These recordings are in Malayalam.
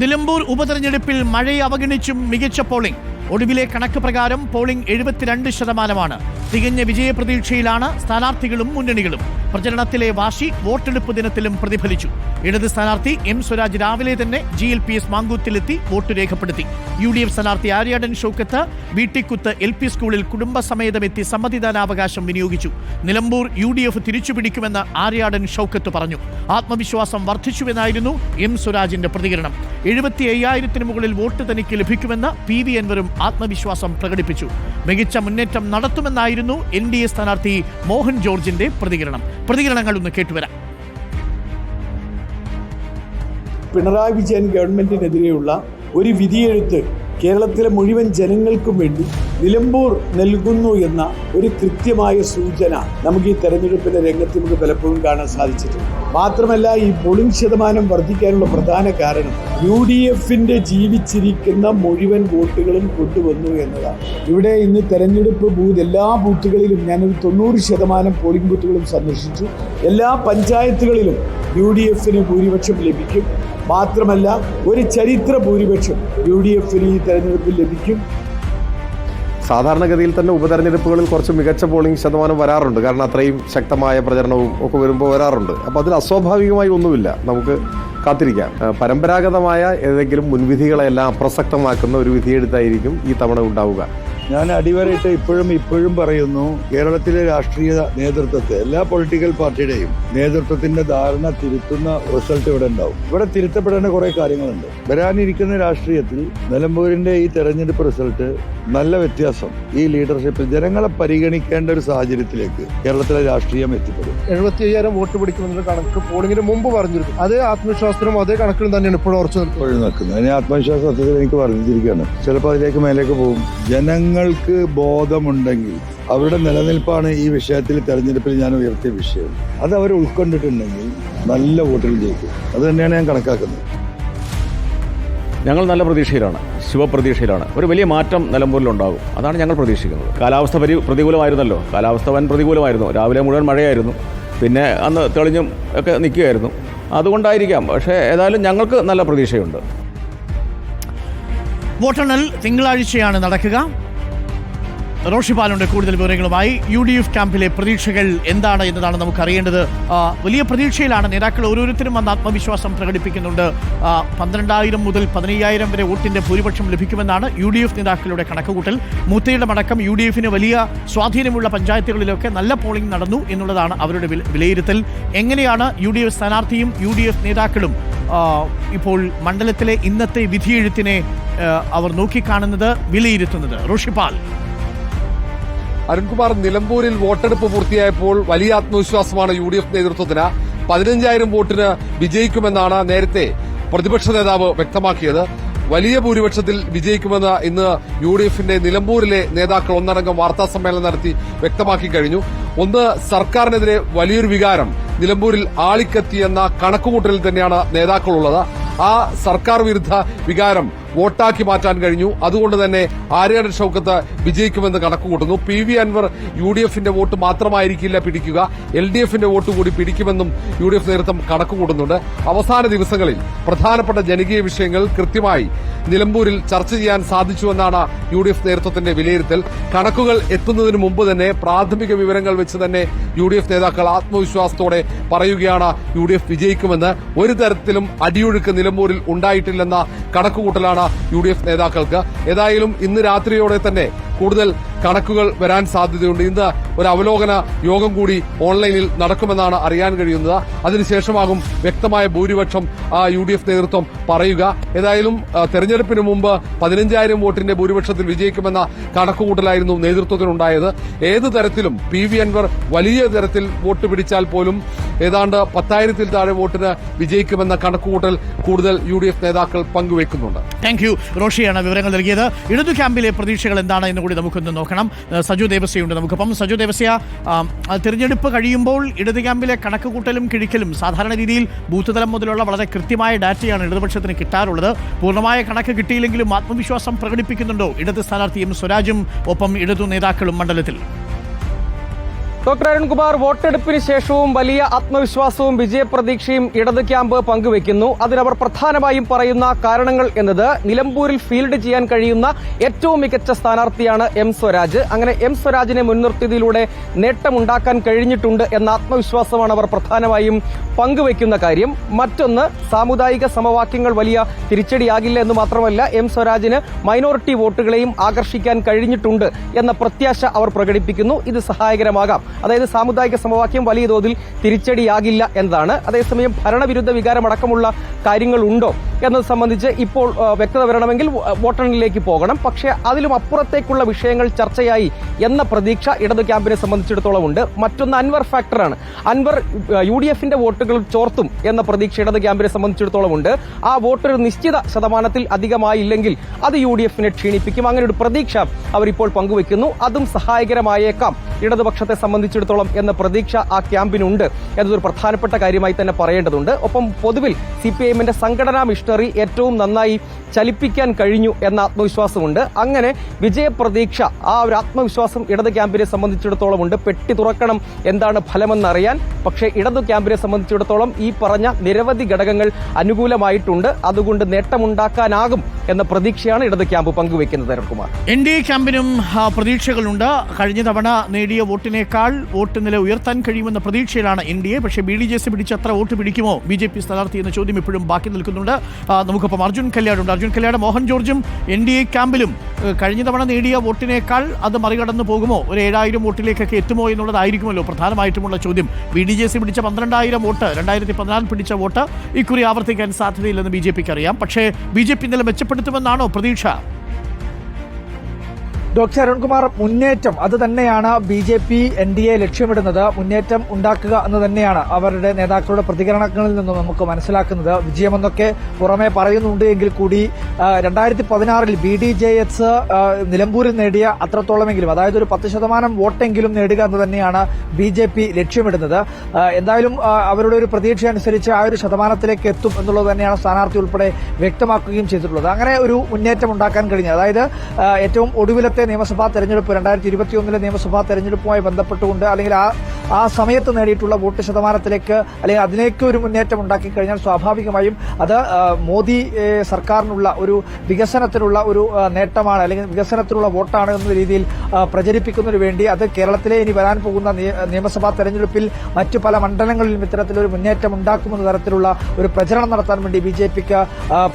നിലമ്പൂർ ഉപതെരഞ്ഞെടുപ്പിൽ മഴയെ അവഗണിച്ചും മികച്ച പോളിംഗ്. ഒടുവിലെ കണക്ക് പ്രകാരം പോളിംഗ് 72%. തികഞ്ഞ വിജയപ്രതീക്ഷയിലാണ് സ്ഥാനാർത്ഥികളും മുന്നണികളും. പ്രചരണത്തിലെ വാശി വോട്ടെടുപ്പ് ദിനത്തിലും പ്രതിഫലിച്ചു. ഇടത് സ്ഥാനാർത്ഥി എം സ്വരാജ് രാവിലെ തന്നെ GLPS മാങ്കൂത്തിലെത്തി വോട്ട് രേഖപ്പെടുത്തി. UDF സ്ഥാനാർത്ഥി ആര്യാടൻ ഷൗക്കത്ത് വീട്ടിക്കുത്ത് LP സ്കൂളിൽ കുടുംബസമേതമെത്തി സമ്മതിദാനാവകാശം വിനിയോഗിച്ചു. നിലമ്പൂർ UDF തിരിച്ചുപിടിക്കുമെന്ന് ആര്യാടൻ ഷൗക്കത്ത് പറഞ്ഞു. ആത്മവിശ്വാസം വർദ്ധിച്ചുവെന്നായിരുന്നു എം സ്വരാജിന്റെ പ്രതികരണം. 75,000-ന് മുകളിൽ വോട്ട് തനിക്ക് ലഭിക്കുമെന്ന് PV അൻവറും ആത്മവിശ്വാസം പ്രകടിപ്പിച്ചു. മികച്ച മുന്നേറ്റം നടത്തുമെന്നായിരുന്നു NDA സ്ഥാനാർത്ഥി മോഹൻ ജോർജിന്റെ പ്രതികരണങ്ങൾ ഒന്ന് കേട്ടുവരാം. പിണറായി വിജയൻ ഗവൺമെന്റിനെതിരെയുള്ള ഒരു വിധിയെഴുത്ത് കേരളത്തിലെ മുഴുവൻ ജനങ്ങൾക്കും വേണ്ടി നിലമ്പൂർ നൽകുന്നു എന്ന ഒരു കൃത്യമായ സൂചന നമുക്ക് ഈ തെരഞ്ഞെടുപ്പിന്റെ രംഗത്ത് നമുക്ക് പലപ്പോഴും കാണാൻ സാധിച്ചിട്ടുണ്ട്. മാത്രമല്ല, ഈ പോളിംഗ് ശതമാനം വർദ്ധിക്കാനുള്ള പ്രധാന കാരണം UDFന്റെ ജീവിച്ചിരിക്കുന്ന മുഴുവൻ വോട്ടുകളും കൊണ്ടുവന്നു എന്നതാണ്. ഇവിടെ ഇന്ന് തെരഞ്ഞെടുപ്പ് എല്ലാ ബൂത്തുകളിലും ഞാനൊരു 90% പോളിംഗ് ബൂത്തുകളും സന്ദർശിച്ചു. എല്ലാ പഞ്ചായത്തുകളിലും UDFന് ഭൂരിപക്ഷം ലഭിക്കും. മാത്രമല്ല, ഒരു ചരിത്ര ഭൂരിപക്ഷം UDFന് ഈ തെരഞ്ഞെടുപ്പിൽ ലഭിക്കും. സാധാരണഗതിയിൽ തന്നെ ഉപതെരഞ്ഞെടുപ്പുകളിൽ കുറച്ച് മികച്ച പോളിംഗ് ശതമാനം വരാറുണ്ട്. കാരണം അത്രയും ശക്തമായ പ്രചരണവും ഒക്കെ വരുമ്പോൾ വരാറുണ്ട്. അപ്പോൾ അതിൽ അസ്വാഭാവികമായി ഒന്നുമില്ല. നമുക്ക് കാത്തിരിക്കാം. പരമ്പരാഗതമായ ഏതെങ്കിലും മുൻവിധികളെല്ലാം അപ്രസക്തമാക്കുന്ന ഒരു വിധിയെടുത്തായിരിക്കും ഈ തവണ ഉണ്ടാവുക. ഞാൻ അടിവരയിട്ട് ഇപ്പോഴും പറയുന്നു, കേരളത്തിലെ രാഷ്ട്രീയ നേതൃത്വത്തെ എല്ലാ പൊളിറ്റിക്കൽ പാർട്ടിയുടെയും നേതൃത്വത്തിന്റെ ധാരണ തിരുത്തുന്ന റിസൾട്ട് ഇവിടെ ഉണ്ടാവും. ഇവിടെ തിരുത്തപ്പെടേണ്ട കുറെ കാര്യങ്ങളുണ്ട്. വരാനിരിക്കുന്ന രാഷ്ട്രീയത്തിൽ നിലമ്പൂരിന്റെ ഈ തെരഞ്ഞെടുപ്പ് റിസൾട്ട് നല്ല വ്യത്യാസം ഈ ലീഡർഷിപ്പിൽ ജനങ്ങളെ പരിഗണിക്കേണ്ട ഒരു സാഹചര്യത്തിലേക്ക് കേരളത്തിലെ രാഷ്ട്രീയം എത്തിപ്പെടും. 75,000 വോട്ട് പിടിക്കുമെന്നുള്ള കണക്ക് പോളിംഗിന് മുമ്പ് പറഞ്ഞിരുന്നു. അതേ ആത്മവിശ്വാസത്തിനും അതേ കണക്കിലും തന്നെയാണ് ഇപ്പോഴും ഉറച്ചു നിൽക്കുന്നത്. അതിന് ആത്മവിശ്വാസം സത്യത്തിൽ എനിക്ക് വർദ്ധിച്ചിരിക്കുകയാണ്. ചിലപ്പോൾ അതിലേക്ക് മേലേക്ക് പോകും. ജനങ്ങൾക്ക് ബോധമുണ്ടെങ്കിൽ അവരുടെ നിലനിൽപ്പാണ് ഈ വിഷയത്തിൽ തെരഞ്ഞെടുപ്പിൽ ഞാൻ ഉയർത്തിയ വിഷയം. അത് അവർ ഉൾക്കൊണ്ടിട്ടുണ്ടെങ്കിൽ നല്ല വോട്ടിൽ ജയിക്കും. അത് തന്നെയാണ് ഞാൻ കണക്കാക്കുന്നത്. ഞങ്ങൾ നല്ല പ്രതീക്ഷയിലാണ്, ശുഭപ്രതീക്ഷയിലാണ്. ഒരു വലിയ മാറ്റം നിലമ്പൂരിലുണ്ടാകും. അതാണ് ഞങ്ങൾ പ്രതീക്ഷിക്കുന്നത്. കാലാവസ്ഥ പ്രതികൂലമായിരുന്നല്ലോ. കാലാവസ്ഥ വൻ പ്രതികൂലമായിരുന്നു. രാവിലെ മുഴുവൻ മഴയായിരുന്നു. പിന്നെ അന്ന് തെളിഞ്ഞും ഒക്കെ നിൽക്കുകയായിരുന്നു. അതുകൊണ്ടായിരിക്കാം. പക്ഷേ ഏതായാലും ഞങ്ങൾക്ക് നല്ല പ്രതീക്ഷയുണ്ട്. വോട്ടെണ്ണൽ തിങ്കളാഴ്ചയാണ് നടക്കുക. റോഷിപാലുണ്ട് കൂടുതൽ വിവരങ്ങളുമായി. UDF ക്യാമ്പിലെ പ്രതീക്ഷകൾ എന്താണ് എന്നതാണ് നമുക്ക് അറിയേണ്ടത്. വലിയ പ്രതീക്ഷയിലാണ് നേതാക്കൾ. ഓരോരുത്തരും വന്ന് ആത്മവിശ്വാസം പ്രകടിപ്പിക്കുന്നുണ്ട്. 12,000 മുതൽ 15,000 വരെ വോട്ടിന്റെ ഭൂരിപക്ഷം ലഭിക്കുമെന്നാണ് UDF നേതാക്കളുടെ കണക്കുകൂട്ടൽ. മൂത്തയുടെ അടക്കം UDFന് വലിയ സ്വാധീനമുള്ള പഞ്ചായത്തുകളിലൊക്കെ നല്ല പോളിംഗ് നടന്നു എന്നുള്ളതാണ് അവരുടെ വിലയിരുത്തൽ. എങ്ങനെയാണ് UDF സ്ഥാനാർത്ഥിയും UDF നേതാക്കളും ഇപ്പോൾ മണ്ഡലത്തിലെ ഇന്നത്തെ വിധിയെഴുത്തിനെ അവർ നോക്കിക്കാണുന്നത്, വിലയിരുത്തുന്നത്? റോഷിപാൽ. അരുൺകുമാർ, നിലമ്പൂരിൽ വോട്ടെടുപ്പ് പൂർത്തിയായപ്പോൾ വലിയ ആത്മവിശ്വാസമാണ് UDF നേതൃത്വത്തിന്. 15,000 വോട്ടിന് വിജയിക്കുമെന്നാണ് നേരത്തെ പ്രതിപക്ഷ നേതാവ് വ്യക്തമാക്കിയത്. വലിയ ഭൂരിപക്ഷത്തിൽ വിജയിക്കുമെന്ന് ഇന്ന് UDFന്റെ നിലമ്പൂരിലെ നേതാക്കൾ ഒന്നടങ്കം വാർത്താ സമ്മേളനം നടത്തി വ്യക്തമാക്കി കഴിഞ്ഞു. ഒന്ന്, സർക്കാരിനെതിരെ വലിയൊരു വികാരം നിലമ്പൂരിൽ ആളിക്കത്തിയെന്ന കണക്കുകൂട്ടലിൽ തന്നെയാണ് നേതാക്കളുള്ളത്. ആ സർക്കാർ വിരുദ്ധ വികാരം വോട്ടാക്കി മാറ്റാൻ കഴിഞ്ഞു. അതുകൊണ്ട് തന്നെ ആര്യാടൻ ഷൗക്കത്ത് വിജയിക്കുമെന്ന് കണക്കുകൂട്ടുന്നു. PV അൻവർ UDFന്റെ വോട്ട് മാത്രമായിരിക്കില്ല പിടിക്കുക, LDFന്റെ വോട്ട് കൂടി പിടിക്കുമെന്നും UDF നേതൃത്വം കണക്കുകൂട്ടുന്നുണ്ട്. അവസാന ദിവസങ്ങളിൽ പ്രധാനപ്പെട്ട ജനകീയ വിഷയങ്ങൾ കൃത്യമായി നിലമ്പൂരിൽ ചർച്ച ചെയ്യാൻ സാധിച്ചുവെന്നാണ് UDF നേതൃത്വത്തിന്റെ വിലയിരുത്തൽ. കണക്കുകൾ എത്തുന്നതിന് മുമ്പ് തന്നെ പ്രാഥമിക വിവരങ്ങൾ വെച്ച് തന്നെ UDF നേതാക്കൾ ആത്മവിശ്വാസത്തോടെ പറയുകയാണ് UDF വിജയിക്കുമെന്ന്. ഒരു തരത്തിലും അടിയൊഴുക്ക് നിലമ്പൂരിൽ ഉണ്ടായിട്ടില്ലെന്ന കണക്കുകൂട്ടലാണ് UDF നേതാക്കൾക്ക്. ഏതായാലും ഇന്ന് രാത്രിയോടെ തന്നെ കൂടുതൽ കണക്കുകൾ വരാൻ സാധ്യതയുണ്ട്. ഇന്ന് ഒരു അവലോകന യോഗം കൂടി ഓൺലൈനിൽ നടക്കുമെന്നാണ് അറിയാൻ കഴിയുന്നത്. അതിനുശേഷമാകും വ്യക്തമായ ഭൂരിപക്ഷം UDF നേതൃത്വം പറയുക. ഏതായാലും തെരഞ്ഞെടുപ്പിന് മുമ്പ് 15,000 വോട്ടിന്റെ ഭൂരിപക്ഷത്തിൽ വിജയിക്കുമെന്ന കണക്കുകൂട്ടലായിരുന്നു നേതൃത്വത്തിനുണ്ടായത്. ഏത് തരത്തിലും PV അൻവർ വലിയ തരത്തിൽ വോട്ട് പിടിച്ചാൽ പോലും ഏതാണ്ട് 10,000-ൽ താഴെ വോട്ടിന് വിജയിക്കുമെന്ന കണക്കുകൂട്ടൽ കൂടുതൽ UDF നേതാക്കൾ പങ്കുവെക്കുന്നുണ്ട്. Thank you. റോഷിയാണ് വിവരങ്ങൾ നൽകിയത്. ഇടതു ക്യാമ്പിലെ പ്രതീക്ഷകൾ എന്താണ് എന്ന് കൂടി നമുക്കൊന്ന് നോക്കണം. സജു ദേവസ്യയുണ്ട് നമുക്കൊപ്പം. സജു ദേവസ്യ, തിരഞ്ഞെടുപ്പ് കഴിയുമ്പോൾ ഇടതു ക്യാമ്പിലെ കണക്കുകൂട്ടലും കിഴിക്കലും സാധാരണ രീതിയിൽ ബൂത്ത് തലം മുതലുള്ള വളരെ കൃത്യമായ ഡാറ്റയാണ് ഇടതുപക്ഷത്തിന് കിട്ടാറുള്ളത്. പൂർണ്ണമായ കണക്ക് കിട്ടിയില്ലെങ്കിലും ആത്മവിശ്വാസം പ്രകടിപ്പിക്കുന്നുണ്ടോ ഇടത് സ്ഥാനാർത്ഥി എം സ്വരാജും ഒപ്പം ഇടതു നേതാക്കളും മണ്ഡലത്തിൽ? ഡോക്ടർ അരുൺകുമാർ, വോട്ടെടുപ്പിന് ശേഷവും വലിയ ആത്മവിശ്വാസവും വിജയപ്രതീക്ഷയും ഇടത് ക്യാമ്പ് പങ്കുവെക്കുന്നു. അതിനവർ പ്രധാനമായും പറയുന്ന കാരണങ്ങൾ എന്നത് നിലമ്പൂരിൽ ഫീൽഡ് ചെയ്യാൻ കഴിയുന്ന ഏറ്റവും മികച്ച സ്ഥാനാർത്ഥിയാണ് എം സ്വരാജ്. അങ്ങനെ എം സ്വരാജിനെ മുൻനിർത്തിയതിലൂടെ നേട്ടമുണ്ടാക്കാൻ കഴിഞ്ഞിട്ടുണ്ട് എന്ന ആത്മവിശ്വാസമാണ് അവർ പ്രധാനമായും പങ്കുവെക്കുന്ന കാര്യം. മറ്റൊന്ന്, സാമുദായിക സമവാക്യങ്ങൾ വലിയ തിരിച്ചടിയാകില്ല എന്ന് മാത്രമല്ല, എം സ്വരാജിന് മൈനോറിറ്റി വോട്ടുകളെയും ആകർഷിക്കാൻ കഴിഞ്ഞിട്ടുണ്ട് എന്ന പ്രത്യാശ അവർ പ്രകടിപ്പിക്കുന്നു. ഇത് സഹായകരമാകാം. അതായത് സാമുദായിക സമവാക്യം വലിയ തോതിൽ തിരിച്ചടിയാകില്ല എന്നതാണ്. അതേസമയം ഭരണവിരുദ്ധ വികാരമടക്കമുള്ള കാര്യങ്ങളുണ്ടോ എന്നത് സംബന്ധിച്ച് ഇപ്പോൾ വ്യക്തത വരണമെങ്കിൽ വോട്ടെണ്ണലിലേക്ക് പോകണം. പക്ഷേ അതിലും അപ്പുറത്തേക്കുള്ള വിഷയങ്ങൾ ചർച്ചയായി എന്ന പ്രതീക്ഷ ഇടതു ക്യാമ്പിനെ സംബന്ധിച്ചിടത്തോളം ഉണ്ട്. മറ്റൊന്ന് അൻവർ ഫാക്ടറാണ്. അൻവർ UDFന്റെ വോട്ടുകൾ ചോർത്തും എന്ന പ്രതീക്ഷ ഇടതു ക്യാമ്പിനെ സംബന്ധിച്ചിടത്തോളം ഉണ്ട്. ആ വോട്ട് ഒരു നിശ്ചിത ശതമാനത്തിൽ അധികമായില്ലെങ്കിൽ അത് UDFനെ ക്ഷീണിപ്പിക്കും. അങ്ങനെ ഒരു പ്രതീക്ഷ അവരിപ്പോൾ പങ്കുവെക്കുന്നു. അതും സഹായകരമായേക്കാം ഇടതുപക്ഷത്തെ സംബന്ധിച്ചിടത്തോളം എന്ന പ്രതീക്ഷ ആ ക്യാമ്പിനുണ്ട് എന്നതൊരു പ്രധാനപ്പെട്ട കാര്യമായി തന്നെ പറയേണ്ടതുണ്ട്. ഒപ്പം പൊതുവിൽ CPIMന്റെ സംഘടനാ മിഷണറി ഏറ്റവും നന്നായി ചലിപ്പിക്കാൻ കഴിഞ്ഞു എന്ന ആത്മവിശ്വാസമുണ്ട്. അങ്ങനെ വിജയപ്രതീക്ഷ, ആ ഒരു ആത്മവിശ്വാസം ഇടത് ക്യാമ്പിനെ സംബന്ധിച്ചിടത്തോളം ഉണ്ട്. പെട്ടി തുറക്കണം, എന്താണ് ഫലമെന്നറിയാൻ. പക്ഷേ ഇടതു ക്യാമ്പിനെ സംബന്ധിച്ചിടത്തോളം ഈ പറഞ്ഞ നിരവധി ഘടകങ്ങൾ അനുകൂലമായിട്ടുണ്ട്. അതുകൊണ്ട് നേട്ടമുണ്ടാക്കാനാകും എന്ന പ്രതീക്ഷയാണ് ഇടത് ക്യാമ്പ് പങ്കുവെക്കുന്നത്. അരുൺകുമാർ, NDA ക്യാമ്പിനും പ്രതീക്ഷകളുണ്ട്. കഴിഞ്ഞ തവണ നേടിയ വോട്ടിനേക്കാൾ വോട്ട് നില ഉയർത്താൻ കഴിയുമെന്ന പ്രതീക്ഷയിലാണ് NDA. പക്ഷേ BDJC പിടിച്ചത്ര വോട്ട് പിടിക്കുമോ BJP സ്ഥാനാർത്ഥി എന്ന ചോദ്യം ഇപ്പോഴും ബാക്കി നിൽക്കുന്നുണ്ട്. നമുക്കിപ്പം അർജുൻ കല്യാടുണ്ട്. അർജുൻ കല്യാട്, മോഹൻ ജോർജും NDA ക്യാമ്പിലും കഴിഞ്ഞ തവണ നേടിയ വോട്ടിനേക്കാൾ അത് മറികടന്നു പോകുമോ? ഒരു 7000 വോട്ടിലേക്കൊക്കെ എത്തുമോ എന്നുള്ളതായിരിക്കുമല്ലോ പ്രധാനമായിട്ടുമുള്ള ചോദ്യം. BDJC പിടിച്ച 12,000 വോട്ട്, 2014 പിടിച്ച വോട്ട് ഇക്കുറി ആവർത്തിക്കാൻ സാധ്യതയില്ലെന്ന് BJPക്ക് അറിയാം. പക്ഷേ BJP ഇന്നലെ മെച്ചപ്പെടുത്തുമെന്നാണോ പ്രതീക്ഷ? ഡോക്ടർ അരുൺകുമാർ, മുന്നേറ്റം അത് തന്നെയാണ് BJP NDA ലക്ഷ്യമിടുന്നത്. മുന്നേറ്റം ഉണ്ടാക്കുക എന്ന് തന്നെയാണ് അവരുടെ നേതാക്കളുടെ പ്രതികരണങ്ങളിൽ നിന്നും നമുക്ക് മനസ്സിലാക്കുന്നത്. വിജയമെന്നൊക്കെ പുറമെ പറയുന്നുണ്ട് എങ്കിൽ കൂടി 2016 BDJS നിലമ്പൂരിൽ നേടിയ അത്രത്തോളമെങ്കിലും, അതായത് ഒരു 10% വോട്ടെങ്കിലും നേടുക എന്ന് തന്നെയാണ് BJP ലക്ഷ്യമിടുന്നത്. എന്തായാലും അവരുടെ ഒരു പ്രതീക്ഷ അനുസരിച്ച് ആ ഒരു ശതമാനത്തിലേക്ക് എത്തും എന്നുള്ളത് തന്നെയാണ് സ്ഥാനാർത്ഥി ഉൾപ്പെടെ വ്യക്തമാക്കുകയും ചെയ്തിട്ടുള്ളത്. അങ്ങനെ ഒരു മുന്നേറ്റം ഉണ്ടാക്കാൻ കഴിഞ്ഞത്, അതായത് ഏറ്റവും ഒടുവിലത്തെ നിയമസഭാ തെരഞ്ഞെടുപ്പ് 2021 നിയമസഭാ തെരഞ്ഞെടുപ്പുമായി ബന്ധപ്പെട്ടുകൊണ്ട് അല്ലെങ്കിൽ ആ സമയത്ത് നേടിയിട്ടുള്ള വോട്ട് ശതമാനത്തിലേക്ക് അല്ലെങ്കിൽ അതിലേക്ക് ഒരു മുന്നേറ്റം ഉണ്ടാക്കി കഴിഞ്ഞാൽ സ്വാഭാവികമായും അത് മോദി സർക്കാരിനുള്ള ഒരു വികസനത്തിനുള്ള ഒരു നേട്ടമാണ് അല്ലെങ്കിൽ വികസനത്തിനുള്ള വോട്ടാണ് എന്ന രീതിയിൽ പ്രചരിപ്പിക്കുന്നതിന് വേണ്ടി അത് കേരളത്തിലെ ഇനി വരാൻ പോകുന്ന നിയമസഭാ തെരഞ്ഞെടുപ്പിൽ മറ്റു പല മണ്ഡലങ്ങളിലും ഇത്തരത്തിലൊരു മുന്നേറ്റം ഉണ്ടാക്കുമെന്ന തരത്തിലുള്ള ഒരു പ്രചരണം നടത്താൻ വേണ്ടി BJPക്ക്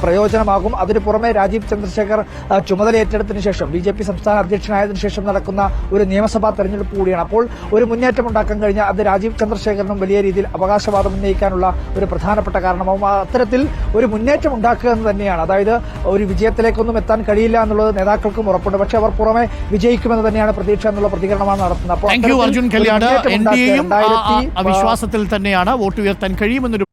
പ്രയോജനമാകും. അതിനു പുറമെ രാജീവ് ചന്ദ്രശേഖർ ചുമതല ഏറ്റെടുത്തതിനു ശേഷം BJP സംസ്ഥാന അധ്യക്ഷനായതിനു ശേഷം നടക്കുന്ന ഒരു നിയമസഭാ തെരഞ്ഞെടുപ്പ് കൂടിയാണ്. അപ്പോൾ ഒരു മുന്നേറ്റം ഉണ്ടാക്കാൻ കഴിഞ്ഞാൽ അത് രാജീവ് ചന്ദ്രശേഖരനും വലിയ രീതിയിൽ അവകാശവാദം ഉന്നയിക്കാനുള്ള ഒരു പ്രധാനപ്പെട്ട കാരണമാവും. അത്തരത്തിൽ ഒരു മുന്നേറ്റം ഉണ്ടാക്കുക എന്ന് തന്നെയാണ്. അതായത് ഒരു വിജയത്തിലേക്കൊന്നും എത്താൻ കഴിയില്ല എന്നുള്ളത് നേതാക്കൾക്കും ഉറപ്പുണ്ട്. പക്ഷേ അവർ പുറമെ വിജയിക്കുമെന്ന് തന്നെയാണ് പ്രതീക്ഷ എന്നുള്ള പ്രതികരണമാണ് നടത്തുന്നത്. അപ്പോൾ അർജുൻ കല്യാട്, NDAയും വിശ്വാസത്തിൽ തന്നെയാണ് വോട്ട് ഉയർത്താൻ കഴിയുമെന്നൊരു